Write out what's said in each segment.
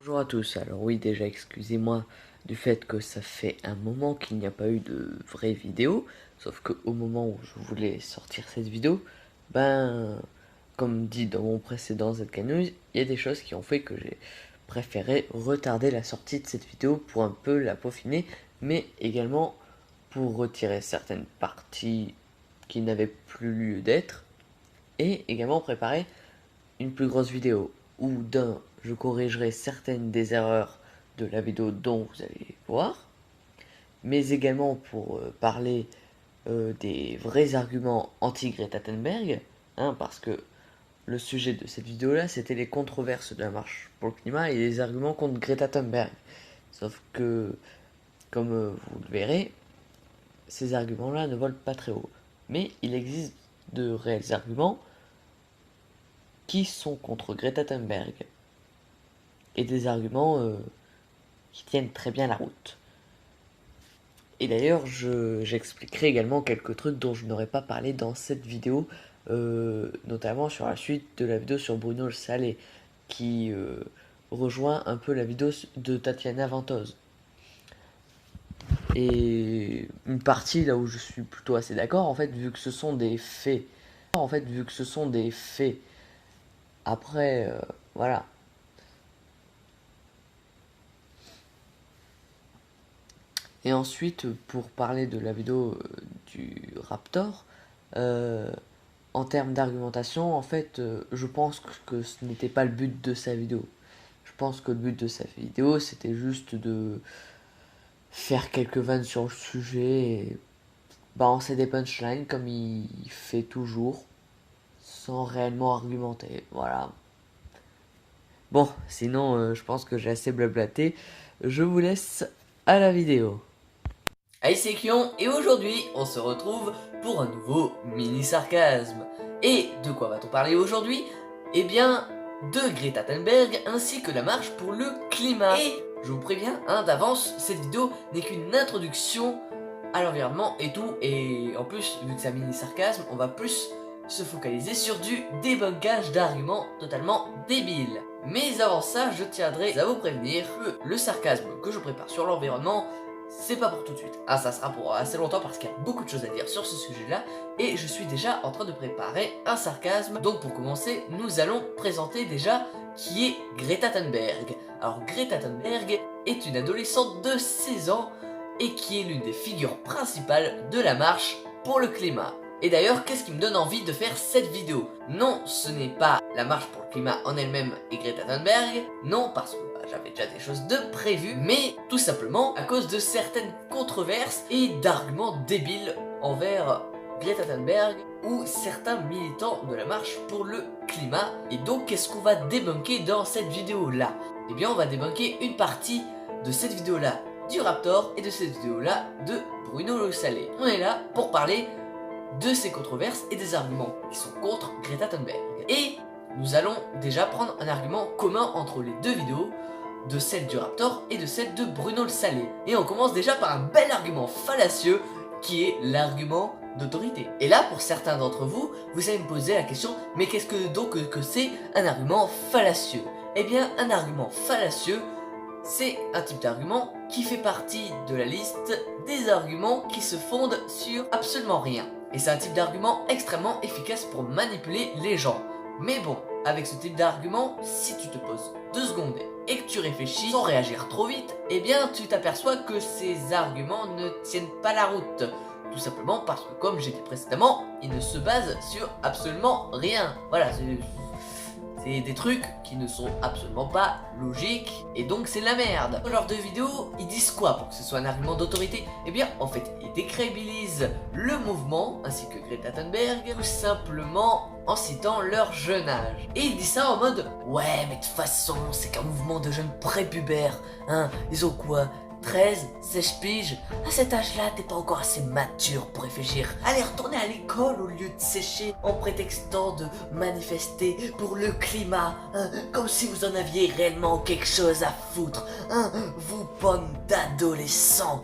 Bonjour à tous, alors oui déjà excusez-moi du fait que ça fait un moment qu'il n'y a pas eu de vraie vidéo, sauf que au moment où je voulais sortir cette vidéo, comme dit dans mon précédent ZK News, il y a des choses qui ont fait que j'ai préféré retarder la sortie de cette vidéo pour un peu la peaufiner, mais également pour retirer certaines parties qui n'avaient plus lieu d'être, et également préparer une plus grosse vidéo où d'un, je corrigerai certaines des erreurs de la vidéo dont vous allez voir, mais également pour parler des vrais arguments anti-Greta Thunberg, parce que le sujet de cette vidéo-là, c'était les controverses de la marche pour le climat et les arguments contre Greta Thunberg. Sauf que, comme vous le verrez, ces arguments-là ne volent pas très haut. Mais il existe de réels arguments qui sont contre Greta Thunberg et des arguments qui tiennent très bien la route. Et d'ailleurs, j'expliquerai également quelques trucs dont je n'aurais pas parlé dans cette vidéo, notamment sur la suite de la vidéo sur Bruno Le Salé, qui rejoint un peu la vidéo de Tatiana Ventose. Et une partie là où je suis plutôt assez d'accord, en fait, vu que ce sont des faits. Après, voilà. Et ensuite, pour parler de la vidéo du Raptor, en termes d'argumentation, en fait, je pense que ce n'était pas le but de sa vidéo. Je pense que le but de sa vidéo, c'était juste de faire quelques vannes sur le sujet et balancer des punchlines comme il fait toujours, sans réellement argumenter. Voilà. Bon, sinon, je pense que j'ai assez blablaté. Je vous laisse à la vidéo. Hey, c'est Kion, et aujourd'hui on se retrouve pour un nouveau mini sarcasme. Et de quoi va-t-on parler aujourd'hui? Eh bien, de Greta Thunberg ainsi que la marche pour le climat. Et je vous préviens d'avance, cette vidéo n'est qu'une introduction à l'environnement et tout, et en plus, vu que c'est un mini sarcasme, on va plus se focaliser sur du débunkage d'arguments totalement débiles. Mais avant ça, je tiendrai à vous prévenir que le sarcasme que je prépare sur l'environnement, c'est pas pour tout de suite. Ça sera pour assez longtemps parce qu'il y a beaucoup de choses à dire sur ce sujet-là et je suis déjà en train de préparer un sarcasme. Donc pour commencer, nous allons présenter déjà qui est Greta Thunberg. Alors Greta Thunberg est une adolescente de 16 ans et qui est l'une des figures principales de la marche pour le climat. Et d'ailleurs, qu'est-ce qui me donne envie de faire cette vidéo? Non, ce n'est pas la marche pour le climat en elle-même et Greta Thunberg, non, parce que j'avais déjà des choses de prévues, mais tout simplement à cause de certaines controverses et d'arguments débiles envers Greta Thunberg ou certains militants de la marche pour le climat. Et donc, qu'est-ce qu'on va débunker dans cette vidéo-là? Eh bien, on va débunker une partie de cette vidéo-là du Raptor et de cette vidéo-là de Bruno Le Salé. On est là pour parler de ces controverses et des arguments qui sont contre Greta Thunberg. Et nous allons déjà prendre un argument commun entre les deux vidéos, de celle du Raptor et de celle de Bruno Le Salé. Et on commence déjà par un bel argument fallacieux qui est l'argument d'autorité. Et là, pour certains d'entre vous, vous allez me poser la question, mais qu'est-ce que donc que c'est un argument fallacieux? Eh bien, un argument fallacieux, c'est un type d'argument qui fait partie de la liste des arguments qui se fondent sur absolument rien. Et c'est un type d'argument extrêmement efficace pour manipuler les gens. Mais bon, avec ce type d'argument, si tu te poses 2 secondes et que tu réfléchis sans réagir trop vite, eh bien tu t'aperçois que ces arguments ne tiennent pas la route. Tout simplement parce que, comme j'ai dit précédemment, ils ne se basent sur absolument rien. Voilà, c'est des trucs qui ne sont absolument pas logiques, et donc c'est de la merde. Dans leurs deux vidéos, ils disent quoi pour que ce soit un argument d'autorité? Eh bien, en fait, ils décrédibilisent le mouvement, ainsi que Greta Thunberg, tout simplement en citant leur jeune âge. Et ils disent ça en mode, ouais, mais de toute façon, c'est qu'un mouvement de jeunes prépubères, ils ont quoi, 13, 16 piges? À cet âge-là, t'es pas encore assez mature pour réfléchir. Allez, retournez à l'école au lieu de sécher en prétextant de manifester pour le climat, comme si vous en aviez réellement quelque chose à foutre, vous bande d'adolescents,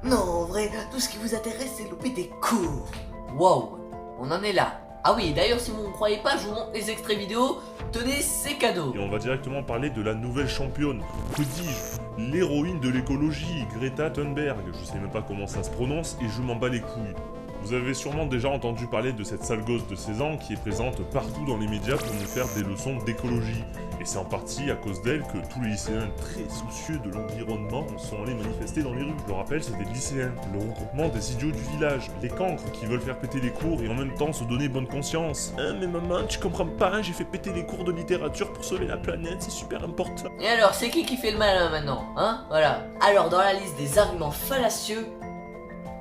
Non, en vrai, tout ce qui vous intéresse, c'est louper des cours. Wow, on en est là. Ah oui, d'ailleurs si vous ne croyez pas, je vous montre les extraits vidéo, tenez, c'est cadeau. Et on va directement parler de la nouvelle championne, que dis-je, l'héroïne de l'écologie, Greta Thunberg. Je sais même pas comment ça se prononce et je m'en bats les couilles. Vous avez sûrement déjà entendu parler de cette sale gosse de 16 ans qui est présente partout dans les médias pour nous faire des leçons d'écologie. Et c'est en partie à cause d'elle que tous les lycéens très soucieux de l'environnement sont allés manifester dans les rues. Je le rappelle, c'est des lycéens, le regroupement des idiots du village, les cancres qui veulent faire péter les cours et en même temps se donner bonne conscience. Hein, mais maman, tu comprends pas, j'ai fait péter les cours de littérature pour sauver la planète, c'est super important. Et alors, c'est qui fait le malin maintenant, hein? Voilà. Alors, dans la liste des arguments fallacieux,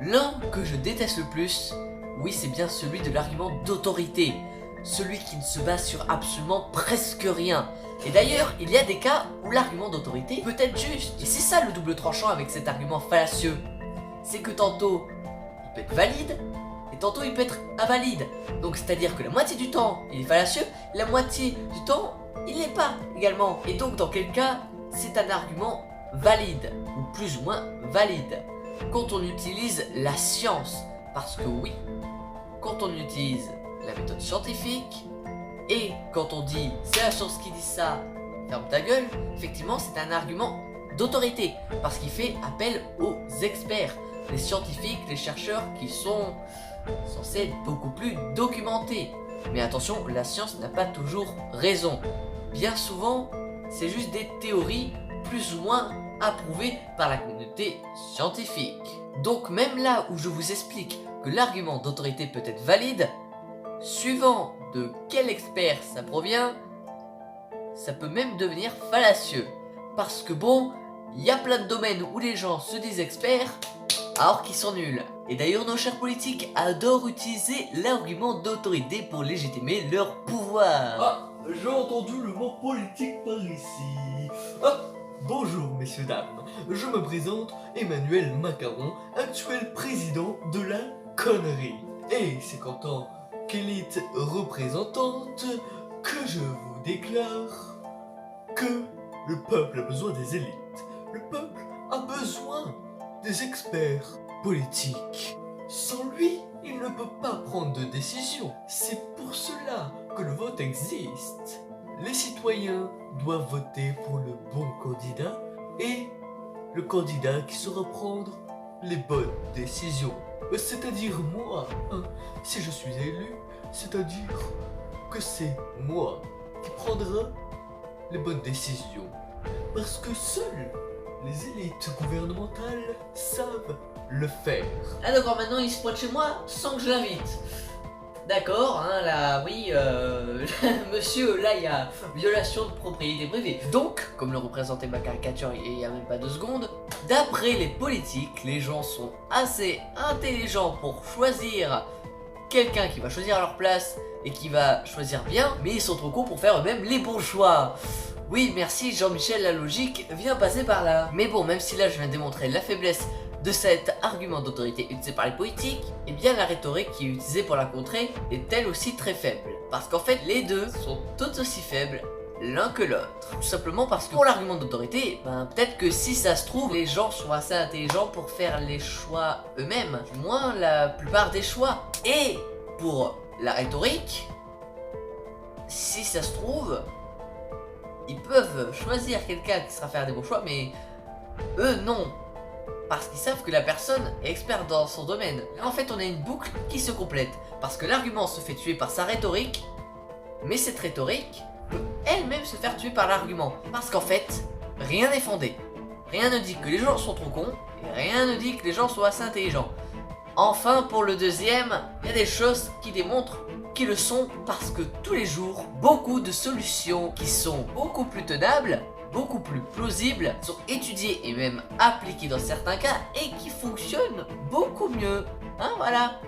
l'un que je déteste le plus, oui, c'est bien celui de l'argument d'autorité. Celui qui ne se base sur absolument presque rien. Et d'ailleurs, il y a des cas où l'argument d'autorité peut être juste. Et c'est ça le double tranchant avec cet argument fallacieux. C'est que tantôt, il peut être valide, et tantôt il peut être invalide. Donc c'est-à-dire que la moitié du temps, il est fallacieux, la moitié du temps, il l'est pas également. Et donc dans quel cas, c'est un argument valide, ou plus ou moins valide. Quand on utilise la science, parce que oui, quand on utilise la méthode scientifique, et quand on dit c'est la science qui dit ça, ferme ta gueule, effectivement c'est un argument d'autorité, parce qu'il fait appel aux experts, les scientifiques, les chercheurs qui sont censés être beaucoup plus documentés. Mais attention, la science n'a pas toujours raison. Bien souvent, c'est juste des théories plus ou moins approuvées par la communauté scientifique. Donc même là où je vous explique que l'argument d'autorité peut être valide, suivant de quel expert ça provient, ça peut même devenir fallacieux. Parce que bon, il y a plein de domaines où les gens se disent experts alors qu'ils sont nuls. Et d'ailleurs nos chers politiques adorent utiliser l'argument d'autorité pour légitimer leur pouvoir. Ah, j'ai entendu le mot politique par ici. Ah, bonjour messieurs dames, je me présente Emmanuel Macron, actuel président de la connerie. Et c'est qu'en tant qu'élite représentante que je vous déclare que le peuple a besoin des élites. Le peuple a besoin des experts politiques. Sans lui, il ne peut pas prendre de décision. C'est pour cela que le vote existe. Les citoyens doivent voter pour le bon candidat et le candidat qui saura prendre les bonnes décisions. C'est-à-dire moi, hein, si je suis élu, c'est-à-dire que c'est moi qui prendra les bonnes décisions. Parce que seules les élites gouvernementales savent le faire. Ah d'accord, maintenant il se pointe chez moi sans que je l'invite. D'accord, hein, là, oui, monsieur, là, il y a violation de propriété privée. Donc, comme le représentait ma caricature il y a même pas 2 secondes, d'après les politiques, les gens sont assez intelligents pour choisir quelqu'un qui va choisir à leur place et qui va choisir bien, mais ils sont trop cons pour faire eux-mêmes les bons choix. Oui, merci Jean-Michel, la logique vient passer par là. Mais bon, même si là je viens de démontrer la faiblesse de cet argument d'autorité utilisé par les politiques, et bien la rhétorique qui est utilisée pour la contrer est elle aussi très faible. Parce qu'en fait, les deux sont tout aussi faibles l'un que l'autre. Tout simplement parce que pour l'argument d'autorité, ben, peut-être que si ça se trouve, les gens sont assez intelligents pour faire les choix eux-mêmes. Du moins la plupart des choix. Et pour la rhétorique, si ça se trouve, ils peuvent choisir quelqu'un qui sera faire des bons choix, mais eux non. Parce qu'ils savent que la personne est experte dans son domaine. Là en fait on a une boucle qui se complète. Parce que l'argument se fait tuer par sa rhétorique, mais cette rhétorique peut elle-même se faire tuer par l'argument. Parce qu'en fait, rien n'est fondé. Rien ne dit que les gens sont trop cons, et rien ne dit que les gens sont assez intelligents. Enfin pour le deuxième, il y a des choses qui démontrent qu'ils le sont parce que tous les jours, beaucoup de solutions qui sont beaucoup plus tenables, beaucoup plus plausibles, sont étudiées et même appliquées dans certains cas et qui fonctionnent beaucoup mieux. Hein, voilà.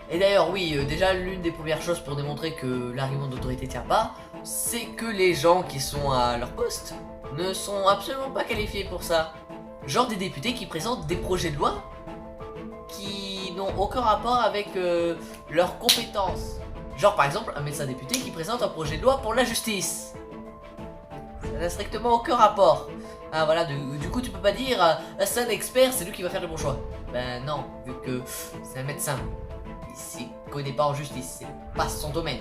Et d'ailleurs, oui, déjà l'une des premières choses pour démontrer que l'argument d'autorité tient pas, c'est que les gens qui sont à leur poste ne sont absolument pas qualifiés pour ça. Genre des députés qui présentent des projets de loi qui n'ont aucun rapport avec leurs compétences. Genre par exemple un médecin député qui présente un projet de loi pour la justice. Ça n'a strictement aucun rapport. Ah voilà, du coup tu peux pas dire c'est un expert, c'est lui qui va faire le bon choix. Ben non, vu que c'est un médecin. s'y connaît pas en justice, c'est pas son domaine.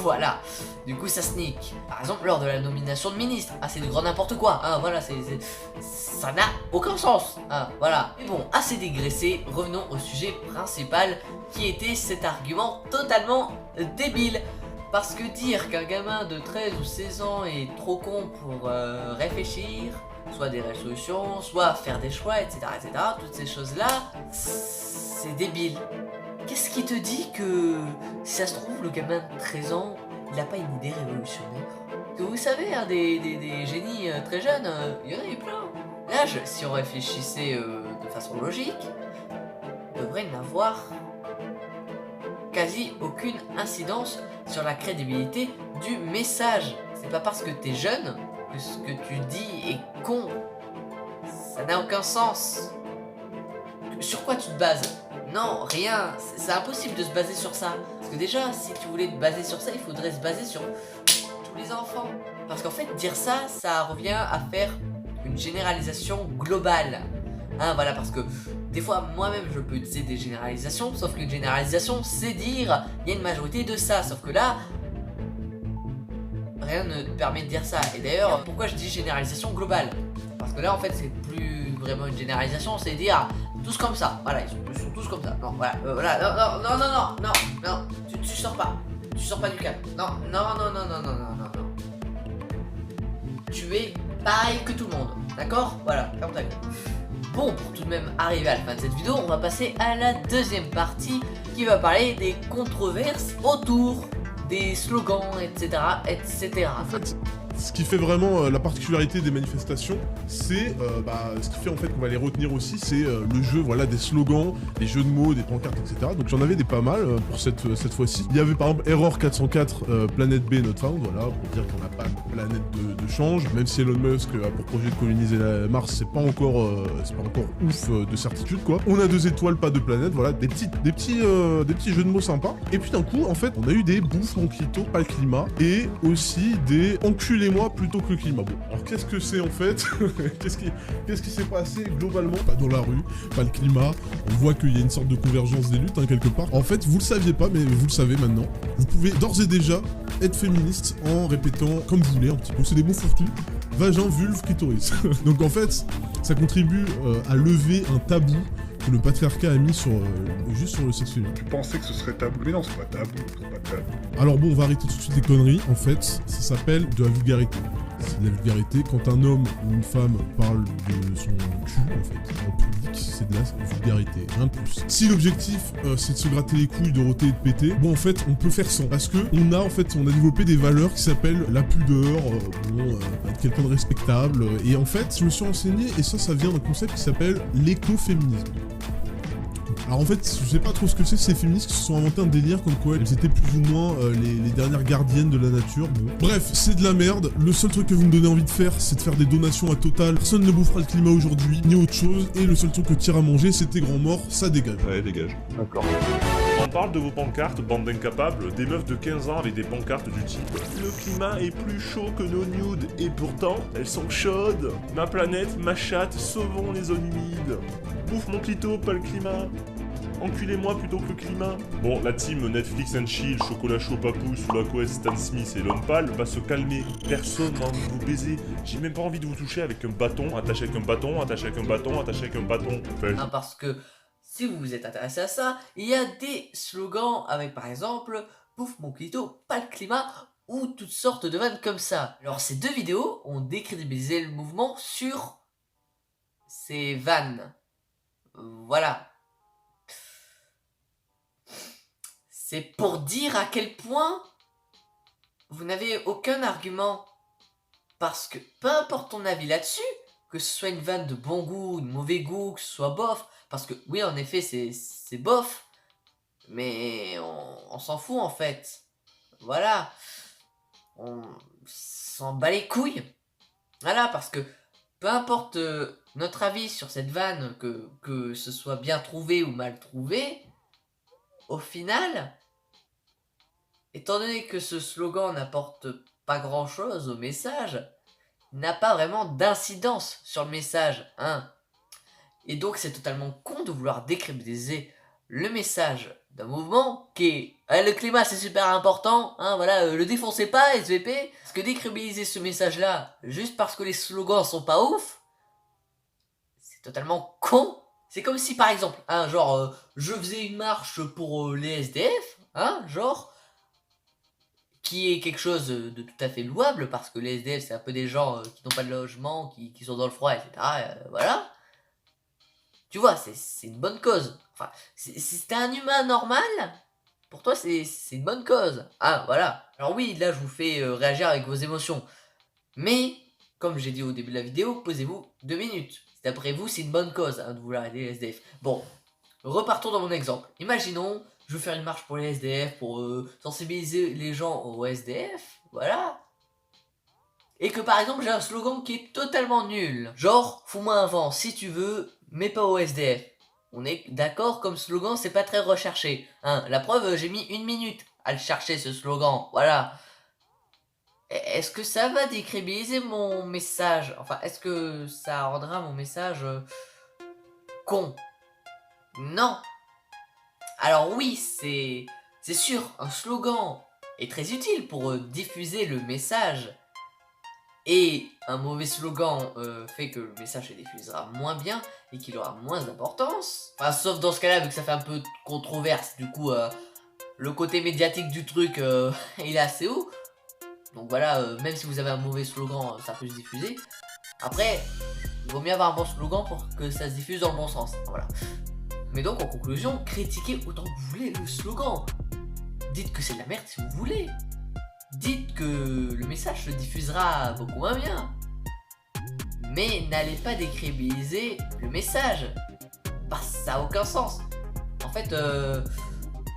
Voilà, du coup ça sneak. Par exemple lors de la nomination de ministre, ah c'est du grand n'importe quoi, hein, voilà, ça n'a aucun sens, hein, voilà. Mais bon, assez dégraissé, revenons au sujet principal qui était cet argument totalement débile. Parce que dire qu'un gamin de 13 ou 16 ans est trop con pour réfléchir, soit des résolutions, soit faire des choix, etc., toutes ces choses-là, c'est débile. Qu'est-ce qui te dit que, si ça se trouve, le gamin de 13 ans, il n'a pas une idée révolutionnaire? Que vous savez, hein, des génies très jeunes, il y en a eu plein. L'âge, si on réfléchissait de façon logique, devrait n'avoir quasi aucune incidence sur la crédibilité du message. C'est pas parce que t'es jeune que ce que tu dis est con. Ça n'a aucun sens. Sur quoi tu te bases? Non, rien. C'est impossible de se baser sur ça. Parce que déjà, si tu voulais te baser sur ça, il faudrait se baser sur tous les enfants. Parce qu'en fait, dire ça, ça revient à faire une généralisation globale. Hein, voilà, parce que des fois, moi-même, je peux utiliser des généralisations, sauf qu'une généralisation, c'est dire, il y a une majorité de ça. Sauf que là, rien ne te permet de dire ça. Et d'ailleurs, pourquoi je dis généralisation globale? Parce que là, en fait, c'est plus vraiment une généralisation, c'est dire tous comme ça. Voilà, ils sont tous comme ça. Non, voilà, voilà, non, tu sors pas. Tu sors pas du cadre. Non. Tu es pareil que tout le monde. D'accord? Voilà, ferme ta gueule. Bon, pour tout de même arriver à la fin de cette vidéo, on va passer à la deuxième partie qui va parler des controverses autour des slogans, etc. En fait, ce qui fait vraiment la particularité des manifestations, c'est ce qui fait en fait qu'on va les retenir aussi, c'est le jeu, voilà, des slogans, des jeux de mots, des pancartes, etc. Donc j'en avais des pas mal pour cette fois-ci. Il y avait par exemple Error 404, planète B not found, voilà, pour dire qu'on n'a pas de planète de change, même si Elon Musk a pour projet de coloniser la Mars, c'est pas encore ouf de certitude, quoi. On a 2 étoiles, pas de planète, voilà, des petits jeux de mots sympas. Et puis d'un coup, en fait, on a eu des bouffes mon clito, pas le climat, et aussi des enculez-moi plutôt que le climat. Bon, alors qu'est-ce que c'est en fait? Qu'est-ce qui s'est passé globalement? Pas dans la rue, pas le climat. On voit qu'il y a une sorte de convergence des luttes, hein, quelque part. En fait, vous le saviez pas, mais vous le savez maintenant. Vous pouvez d'ores et déjà être féministe en répétant comme vous voulez un petit peu. C'est des mots fourre-tout. Vagin, vulve, clitoris. Donc en fait, ça contribue à lever un tabou que le patriarcat a mis juste sur le sexe féminin. Tu pensais que ce serait tabou, mais non, c'est pas tabou, c'est pas tabou. Alors bon, on va arrêter tout de suite les conneries. En fait, ça s'appelle de la vulgarité. C'est de la vulgarité. Quand un homme ou une femme parle de son cul, en fait, en public, c'est de la vulgarité, rien de plus. Si l'objectif, c'est de se gratter les couilles, de roter et de péter, bon, en fait, on peut faire sans. Parce que on a développé des valeurs qui s'appellent la pudeur, être quelqu'un de respectable. Et en fait, je me suis renseigné, et ça vient d'un concept qui s'appelle l'écoféminisme. Alors en fait, je sais pas trop ce que c'est ces féministes qui se sont inventé un délire comme quoi elles étaient plus ou moins les dernières gardiennes de la nature. Bon. Bref, c'est de la merde. Le seul truc que vous me donnez envie de faire, c'est de faire des donations à Total. Personne ne bouffera le climat aujourd'hui, ni autre chose. Et le seul truc que tu iras manger, c'est tes grands morts, ça dégage. Ouais, dégage. D'accord. On parle de vos pancartes, bande d'incapables, des meufs de 15 ans avec des pancartes du type « Le climat est plus chaud que nos nudes, et pourtant, elles sont chaudes. Ma planète, ma chatte, sauvons les zones humides. Bouffe mon clito, pas le climat. Enculez-moi plutôt que le climat. » Bon, la team Netflix and Chill, Chocolat Chaud Papou, sous la couette Stan Smith et Lone Pal va se calmer. Personne n'a envie de vous baiser. J'ai même pas envie de vous toucher avec un bâton, attaché avec un bâton, attaché avec un bâton, attaché avec un bâton. Enfin, Ah, parce que si vous vous êtes intéressé à ça, il y a des slogans avec par exemple « Bouffe mon clito, pas le climat » ou toutes sortes de vannes comme ça. Alors ces deux vidéos ont décrédibilisé le mouvement sur ces vannes. Voilà. C'est pour dire à quel point vous n'avez aucun argument. Parce que peu importe ton avis là-dessus, que ce soit une vanne de bon goût ou de mauvais goût, que ce soit bof, parce que oui en effet c'est bof, mais on s'en fout en fait. Voilà. On s'en bat les couilles. Voilà, parce que peu importe notre avis sur cette vanne, que ce soit bien trouvé ou mal trouvé, au final, étant donné que ce slogan n'apporte pas grand chose au message, il n'a pas vraiment d'incidence sur le message, hein. Et donc c'est totalement con de vouloir décrédibiliser le message d'un mouvement qui est le climat c'est super important, hein, voilà, le défoncez pas SVP, parce que décrédibiliser ce message là juste parce que les slogans sont pas ouf, c'est totalement con. C'est comme si par exemple, hein, genre je faisais une marche pour les SDF, hein, genre, qui est quelque chose de tout à fait louable, parce que les SDF c'est un peu des gens qui n'ont pas de logement, qui sont dans le froid, etc. Voilà. Tu vois, c'est une bonne cause. Enfin, si t'es un humain normal, pour toi c'est une bonne cause. Ah, voilà. Alors oui, là je vous fais réagir avec vos émotions. Mais, comme j'ai dit au début de la vidéo, posez-vous 2 minutes. D'après vous, c'est une bonne cause hein, de vouloir aider les SDF. Bon, repartons dans mon exemple. Imaginons, je veux faire une marche pour les SDF, pour sensibiliser les gens aux SDF, voilà. Et que par exemple, j'ai un slogan qui est totalement nul. Genre, fous-moi un vent si tu veux, mais pas au SDF. On est d'accord, comme slogan, c'est pas très recherché. Hein, la preuve, j'ai mis 1 minute à le chercher, ce slogan, voilà. Est-ce que ça va décrédibiliser mon message? Enfin, est-ce que ça rendra mon message con? Non. Alors oui, c'est sûr, un slogan est très utile pour diffuser le message. Et un mauvais slogan fait que le message se diffusera moins bien et qu'il aura moins d'importance. Enfin, sauf dans ce cas-là, vu que ça fait un peu de controverse, du coup, le côté médiatique du truc, il est assez haut. Donc voilà, même si vous avez un mauvais slogan, ça peut se diffuser. Après, il vaut mieux avoir un bon slogan pour que ça se diffuse dans le bon sens. Voilà. Mais donc, en conclusion, critiquez autant que vous voulez le slogan. Dites que c'est de la merde si vous voulez. Dites que le message se diffusera beaucoup moins bien. Mais n'allez pas décrédibiliser le message. Parce que ça n'a aucun sens. En fait,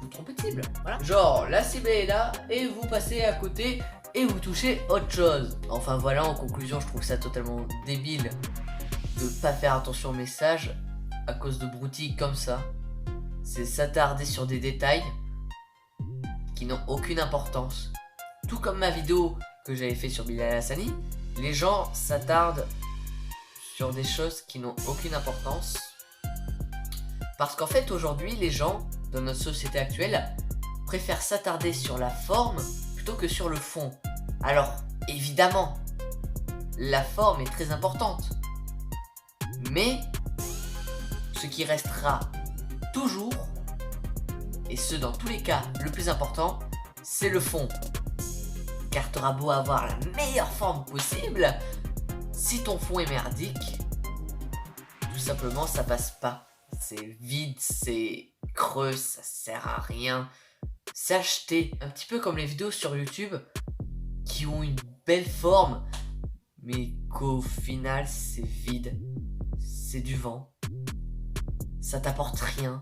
vous trompez de cible. Voilà. Genre, la cible est là et vous passez à côté et vous touchez autre chose. Enfin voilà, en conclusion, je trouve ça totalement débile de pas faire attention au message à cause de broutilles comme ça. C'est s'attarder sur des détails qui n'ont aucune importance. Tout comme ma vidéo que j'avais fait sur Bilal Hassani, les gens s'attardent sur des choses qui n'ont aucune importance. Parce qu'en fait aujourd'hui, les gens, dans notre société actuelle, préfèrent s'attarder sur la forme plutôt que sur le fond. Alors, évidemment, la forme est très importante. Mais, ce qui restera toujours, et ce dans tous les cas, le plus important, c'est le fond. Car t'auras beau avoir la meilleure forme possible, si ton fond est merdique, tout simplement ça passe pas. C'est vide, c'est creux, ça sert à rien. C'est acheté, un petit peu comme les vidéos sur YouTube qui ont une belle forme, mais qu'au final c'est vide. C'est du vent. Ça t'apporte rien.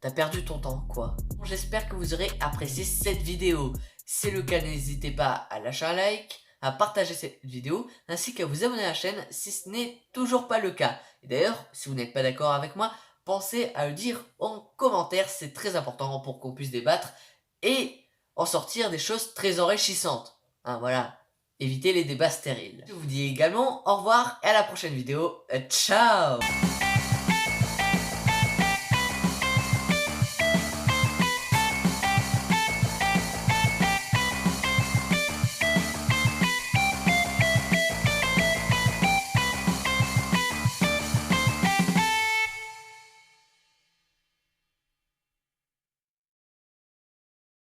T'as perdu ton temps, quoi. J'espère que vous aurez apprécié cette vidéo. Si c'est le cas, n'hésitez pas à lâcher un like, à partager cette vidéo, ainsi qu'à vous abonner à la chaîne si ce n'est toujours pas le cas. Et d'ailleurs, si vous n'êtes pas d'accord avec moi, pensez à le dire en commentaire, c'est très important pour qu'on puisse débattre et en sortir des choses très enrichissantes. Hein, voilà, évitez les débats stériles. Je vous dis également au revoir et à la prochaine vidéo. Ciao!